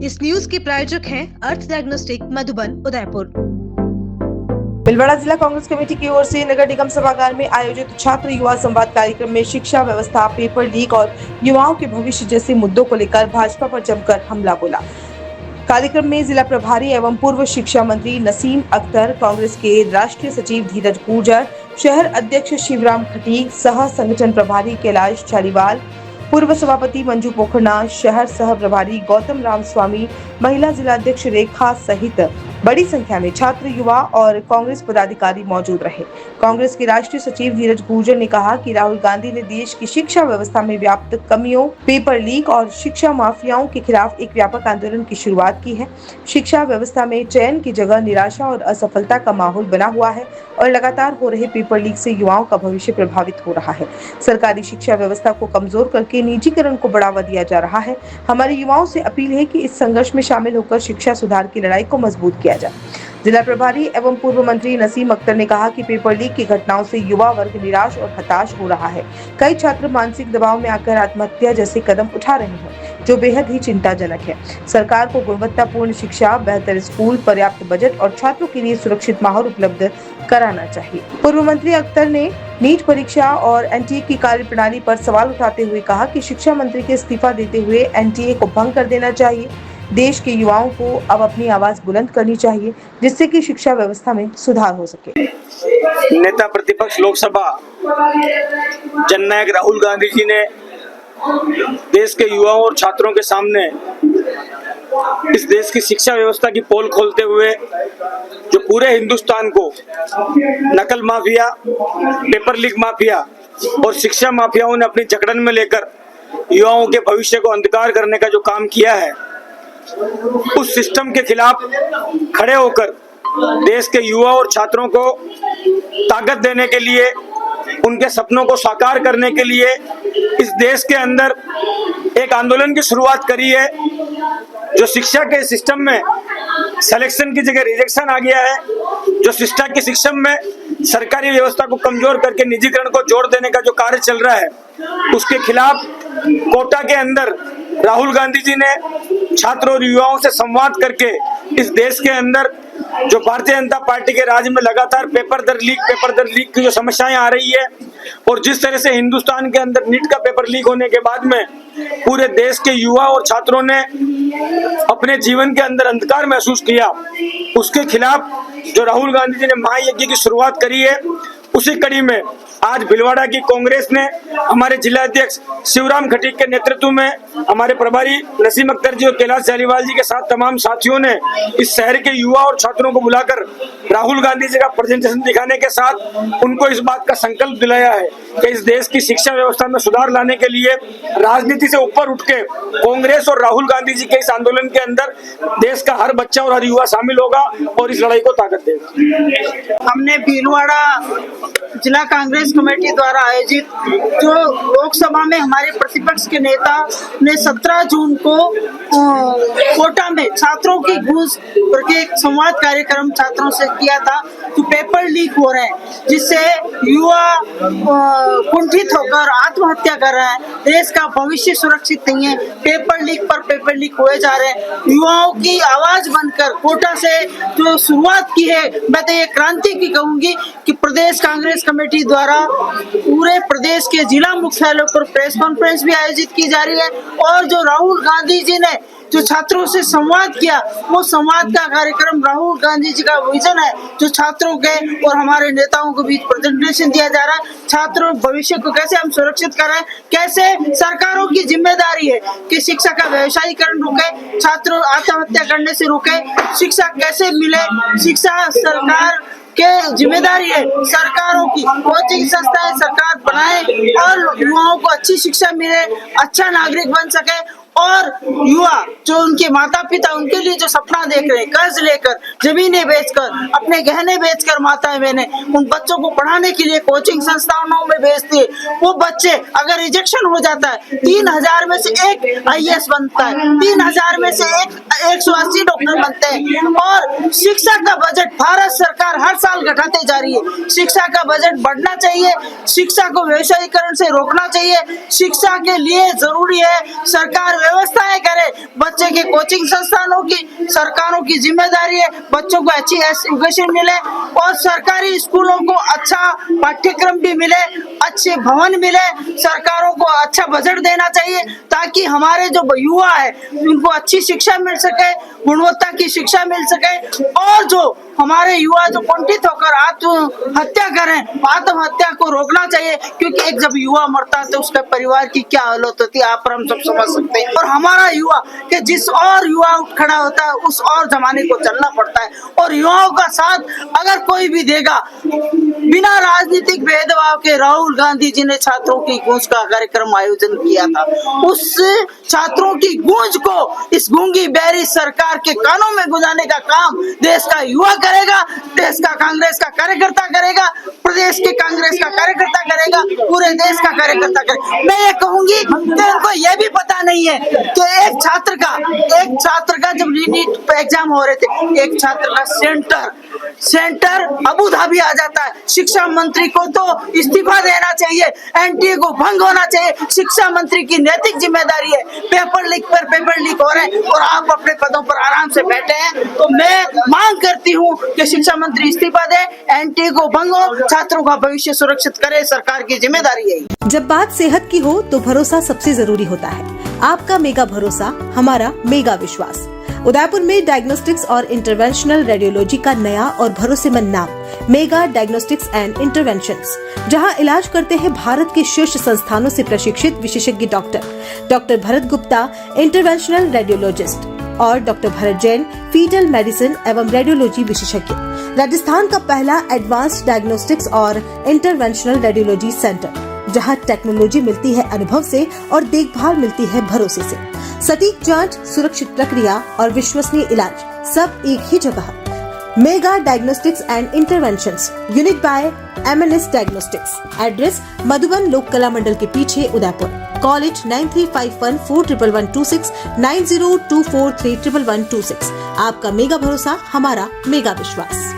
इस न्यूज के प्रायोजक हैं अर्थ डायग्नोस्टिक मधुबन उदयपुर। भीलवाड़ा जिला कांग्रेस कमेटी की ओर से नगर निगम सभागार में आयोजित छात्र युवा संवाद कार्यक्रम में शिक्षा व्यवस्था, पेपर लीक और युवाओं के भविष्य जैसे मुद्दों को लेकर भाजपा पर जमकर हमला बोला। कार्यक्रम में जिला प्रभारी एवं पूर्व शिक्षा मंत्री नसीम अख्तर, कांग्रेस के राष्ट्रीय सचिव धीरज गुर्जर, शहर अध्यक्ष शिवराम खटीक, सह संगठन प्रभारी कैलाश चालीवाल, पूर्व सभापति मंजू पोखरना, शहर सह प्रभारी गौतम राम स्वामी, महिला जिला अध्यक्ष रेखा सहित बड़ी संख्या में छात्र, युवा और कांग्रेस पदाधिकारी मौजूद रहे। कांग्रेस के राष्ट्रीय सचिव धीरज गुर्जर ने कहा कि राहुल गांधी ने देश की शिक्षा व्यवस्था में व्याप्त कमियों, पेपर लीक और शिक्षा माफियाओं के खिलाफ एक व्यापक आंदोलन की शुरुआत की है। शिक्षा व्यवस्था में चयन की जगह निराशा और असफलता का माहौल बना हुआ है और लगातार हो रहे पेपर लीक से युवाओं का भविष्य प्रभावित हो रहा है। सरकारी शिक्षा व्यवस्था को कमजोर करके निजीकरण को बढ़ावा दिया जा रहा है। हमारे युवाओं से अपील है कि इस संघर्ष में शामिल होकर शिक्षा सुधार की लड़ाई को मजबूत किया जाए। जिला प्रभारी एवं पूर्व मंत्री नसीम अख्तर ने कहा कि पेपर लीक की घटनाओं से युवा वर्ग निराश और हताश हो रहा है। कई छात्र मानसिक दबाव में आकर आत्महत्या जैसे कदम उठा रहे हैं, जो बेहद ही चिंताजनक है। सरकार को गुणवत्तापूर्ण शिक्षा, बेहतर स्कूल, पर्याप्त बजट और छात्रों के लिए सुरक्षित माहौल उपलब्ध कराना चाहिए। पूर्व मंत्री अख्तर ने नीट परीक्षा और एनटीए की कार्यप्रणाली पर सवाल उठाते हुए कहा कि शिक्षा मंत्री के इस्तीफा देते हुए एनटीए को भंग कर देना चाहिए। देश के युवाओं को अब अपनी आवाज बुलंद करनी चाहिए, जिससे कि शिक्षा व्यवस्था में सुधार हो सके। नेता प्रतिपक्ष लोकसभा जननायक राहुल गांधी जी ने देश के युवाओं और छात्रों के सामने इस देश की शिक्षा व्यवस्था की पोल खोलते हुए जो पूरे हिंदुस्तान को नकल माफिया, पेपर लीक माफिया और शिक्षा माफियाओं ने अपनी जकड़न में लेकर युवाओं के भविष्य को अंधकार करने का जो काम किया है, उस सिस्टम के खिलाफ खड़े होकर देश के युवा और छात्रों को ताकत देने के लिए, उनके सपनों को साकार करने के लिए इस देश के अंदर एक आंदोलन की शुरुआत करी है। जो शिक्षा के सिस्टम में सिलेक्शन की जगह रिजेक्शन आ गया है, जो शिक्षा के सिस्टम में सरकारी व्यवस्था को कमजोर करके निजीकरण को जोड़ देने का जो कार्य चल रहा है, उसके खिलाफ कोटा के अंदर राहुल गांधी जी ने छात्रों और युवाओं से संवाद करके इस देश के अंदर जो भारतीय जनता पार्टी के राज में लगातार पेपर दर लीक की जो समस्याएं आ रही है, और जिस तरह से हिंदुस्तान के अंदर नीट का पेपर लीक होने के बाद में पूरे देश के युवा और छात्रों ने अपने जीवन के अंदर अंधकार महसूस किया, उसके खिलाफ जो राहुल गांधी जी ने महायज्ञ की शुरुआत करी है, उसी कड़ी में आज भीलवाड़ा की कांग्रेस ने हमारे जिला अध्यक्ष शिवराम खटीक के नेतृत्व में हमारे प्रभारी नसीम अख्तर जी और कैलाश चालीवाल जी के साथ तमाम साथियों ने इस शहर के युवा और छात्रों को बुलाकर राहुल गांधी जी का प्रेजेंटेशन दिखाने के साथ उनको इस बात का संकल्प दिलाया है कि इस देश की शिक्षा व्यवस्था में सुधार लाने के लिए राजनीति से ऊपर उठ के कांग्रेस और राहुल गांधी जी के इस आंदोलन के अंदर देश का हर बच्चा और हर युवा शामिल होगा और इस लड़ाई को ताकत देगा। हमने भीलवाड़ा जिला कांग्रेस कमेटी द्वारा आयोजित जो लोकसभा में हमारे प्रतिपक्ष के नेता ने 17 जून को कोटा में छात्रों की घूस करके एक संवाद कार्यक्रम छात्रों से किया था, जो पेपर लीक हो रहे हैं, जिससे युवा कुंठित होकर आत्महत्या कर रहे हैं। देश का भविष्य सुरक्षित नहीं है, पेपर लीक हुए जा रहे हैं। युवाओं की आवाज बनकर कोटा से जो शुरुआत की है, मैं तो ये क्रांति की कहूंगी कि प्रदेश कांग्रेस कमेटी द्वारा पूरे प्रदेश के जिला मुख्यालयों पर प्रेस कॉन्फ्रेंस भी आयोजित की जा रही है, और जो राहुल गांधी जी ने जो छात्रों से संवाद किया, वो संवाद का कार्यक्रम राहुल गांधी जी का विजन है, जो छात्रों के और हमारे नेताओं के बीच प्रेजेंटेशन दिया जा रहा है। छात्रों भविष्य को कैसे हम सुरक्षित करें, कैसे सरकारों की जिम्मेदारी है कि शिक्षा का व्यवसायीकरण रुके, छात्रों आत्महत्या करने से रुके, शिक्षा कैसे मिले, शिक्षा सरकार के जिम्मेदारी है, सरकारों की कोचिंग संस्थाएं सरकार बनाए और युवाओं को अच्छी शिक्षा मिले, अच्छा नागरिक बन सके, और युवा जो उनके माता पिता उनके लिए जो सपना देख रहे हैं, कर्ज लेकर, जमीनें बेचकर, अपने गहने बेचकर माताएं बहनें उन बच्चों को पढ़ाने के लिए कोचिंग संस्थानों में भेजती है। वो बच्चे अगर रिजेक्शन हो जाता है, 3000 में से एक आईएएस बनता है, 3000 में से एक 180 डॉक्टर बनते हैं। और शिक्षा का बजट भारत सरकार हर साल घटाते जा रही है। शिक्षा का बजट बढ़ना चाहिए, शिक्षा को व्यवसायीकरण से रोकना चाहिए। शिक्षा के लिए जरूरी है सरकार व्यवस्थाएं करे। बच्चे के कोचिंग संस्थानों की सरकारों की जिम्मेदारी है, बच्चों को अच्छी एजुकेशन मिले और सरकारी स्कूलों को अच्छा पाठ्यक्रम भी मिले, अच्छे भवन मिले। सरकारों को अच्छा बजट देना चाहिए ताकि हमारे जो युवा है उनको अच्छी शिक्षा मिल सके, गुणवत्ता की शिक्षा मिल सके। और जो हमारे युवा जो कुंठित होकर आत्महत्या करें, आत्महत्या को रोकना चाहिए, क्योंकि एक जब युवा मरता है तो उसके परिवार की क्या हालत होती है आप और हम सब समझ सकते हैं। और हमारा युवा कि जिस और युवा उठ खड़ा होता है उस और जमाने को चलना पड़ता है। और युवाओं का साथ अगर कोई भी देगा बिना राजनीतिक भेदभाव के, राहुल गांधी जी ने छात्रों की गूंज का कार्यक्रम आयोजन किया था, उस छात्रों की गूंज को इस गूंगी बहरी सरकार के कानों में गुंजाने का काम देश का युवा करेगा, देश का कांग्रेस का कार्यकर्ता करेगा, प्रदेश के कांग्रेस का कार्यकर्ता करेगा, पूरे देश का कार्यकर्ता करेगा। मैं ये कहूंगी कि उनको ये भी पता नहीं है कि एक छात्र का जब नीट एग्जाम हो रहे थे, एक छात्र का सेंटर अबू धाबी आ जाता है। शिक्षा मंत्री को तो इस्तीफा देना चाहिए, एनटीए को भंग होना चाहिए। शिक्षा मंत्री की नैतिक जिम्मेदारी है। पेपर लीक हो रहे हैं और आप अपने पदों पर आराम से बैठे हैं। तो मैं मांग करती हूँ कि शिक्षा मंत्री इस्तीफा दे, एनटीए को भंग हो, छात्रों का भविष्य सुरक्षित करे, सरकार की जिम्मेदारी है। जब बात सेहत की हो तो भरोसा सबसे जरूरी होता है। आपका मेगा भरोसा, हमारा मेगा विश्वास। उदयपुर में डायग्नोस्टिक्स और इंटरवेंशनल रेडियोलॉजी का नया और भरोसेमंद नाम मेगा डायग्नोस्टिक्स एंड इंटरवेंशंस, जहां इलाज करते हैं भारत के शीर्ष संस्थानों से प्रशिक्षित विशेषज्ञ doctor Bharat Gupta interventional radiologist और doctor Bharat Jain fetal medicine एवं रेडियोलॉजी विशेषज्ञ। राजस्थान का पहला एडवांस्ड डायग्नोस्टिक्स और इंटरवेंशनल रेडियोलॉजी सेंटर, जहां टेक्नोलॉजी मिलती है अनुभव से और देखभाल मिलती है भरोसे से। सटीक जांच, सुरक्षित प्रक्रिया और विश्वसनीय इलाज सब एक ही जगह। Mega diagnostics and interventions, unit by MNS diagnostics. Address Madhuban Lok Kala मंडल के पीछे, उदयपुर। Call it 9351411126 9024311126। आपका मेगा भरोसा, हमारा मेगा विश्वास।